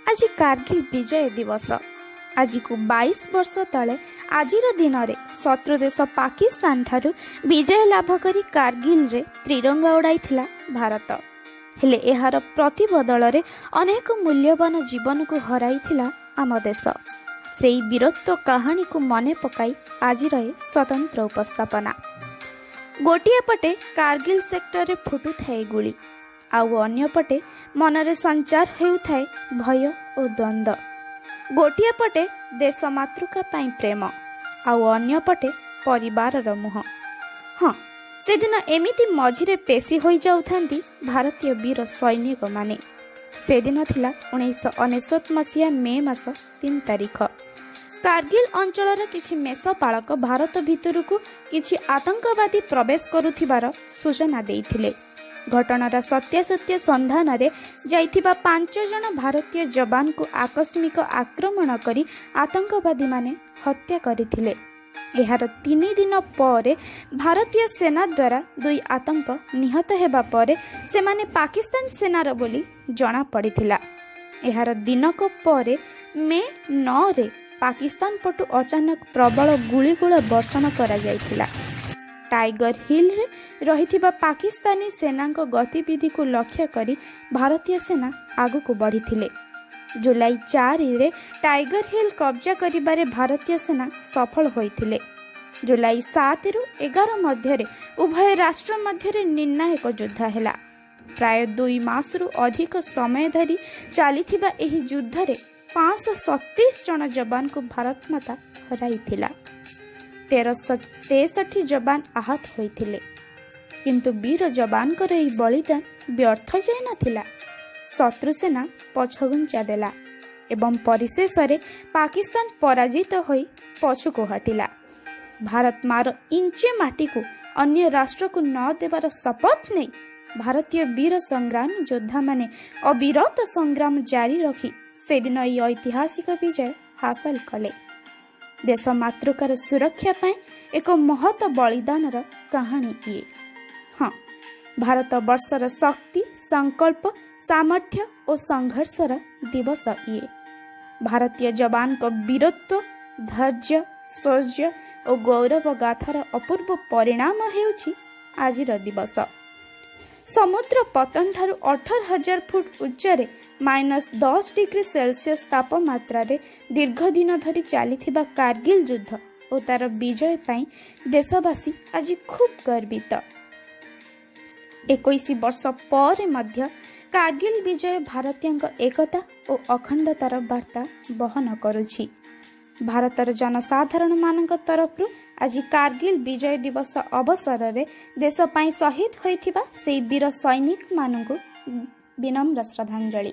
आज कारगिल विजय दिवस। आज को 22 वर्ष तले आजिर दिन में शत्रु देश पाकिस्तान ठारू विजय लाभ करी कारगिल रे त्रिरंगा उड़ाई भारत। हेले एहार प्रतिबदल रे अनेक मूल्यवान जीवन को हराई आम देश। सेई वीरत्व कहानी को मने पकाई आजिर स्वतंत्र उपस्थापना। गोटिए पटे कारगिल सेक्टर रे फुटु थाए गुली, आउ अन्य पटे मनरे संचार हेउथाए भय और द्वंद्व। गोटिए पटे देश मातृका पाई प्रेम, आउ अन्य पटे परिवार मुह। हाँ, से दिन एमिति मझिरे पेशी होई जाउथांती भारतीय वीर सैनिक माने। से दिन थिला 1999 मसीहा मे मास 3 तारिख। कारगिल अंचल किछि मेषपालक भारत भितर को किछि आतंकवादी प्रवेश करुथिबार सूचना देइथिले। घटनार सत्यासत्य संधान रे जाइथिबा 5 जन भारतीय जवान को आकस्मिक आक्रमण करी आतंकवादी माने हत्या करिथिले। एहार 3 दिन पर भारतीय सेना द्वारा 2 आतंक निहत हेबा परे सेमाने पाकिस्तान सेनार बोली जणा पड़िथिला। एहार दिनक परे मे 9 रे पाकिस्तान पटु अचानक प्रबल गुलीगोला वर्षण करा जाइथिला। टाइगर हिल रे रहिथिबा पाकिस्तानी सेना गतिविधि को लक्ष्य करी भारतीय सेना आगु को बढ़िथिले। जुलाई 4 रे टाइगर हिल कब्जा करिबारे भारतीय सेना सफल होइथिले। जुलाई 7 रु 11 मध्य उभय राष्ट्र मध्य निर्णायक युद्ध हेला। प्राय 2 मास रु अधिक समय धरी चलीथिबा एही युद्ध रे 537 जन जवान को भारत माता हराइथिला। 1363 जवान आहत होइथिले, किंतु वीर जवान को एही बलिदान व्यर्थ जाय नथिला। शत्रु सेना पछगुंचा देला एवं परिशेष रे पाकिस्तान पराजित होई पछुको हटिला। भारत मार इंचे माटी को अन्य राष्ट्र को न देवार शपथ नहीं भारतीय वीर संग्रामी योद्धा माने अविरत संग्राम जारी रखी से दिन ये ऐतिहासिक विजय हासिल कले। देश मातृकार सुरक्षा पाए एक महत बलिदानर कहानी ये। हाँ, भारत वर्षर शक्ति, संकल्प, सामर्थ्य और संघर्षर दिवस ये। भारतीय जवान को वीरत्व, धैर्य, शौर्य और गौरव गाथार अपूर्व परिणाम हेउछि आजिर दिवस। समुद्र पतन ठारू 18,000 फुट उच्चरे -10 डिग्री सेल्सियस तापमात्रा रे दीर्घ दिन धरी चलीथिबा कारगिल युद्ध और तार विजय पाई देशवासी आज खूब गर्वित। 21 वर्ष पर मध्य कारगिल विजय भारतीय एकता और अखंडतार वार्ता बहन करुछि। भारतर जनसाधारण मानक तरफ आज कारगिल विजय दिवस अवसर रे देश पाई शहीद होइथिबा से वीर सैनिक मानकु विनम्र श्रद्धांजलि।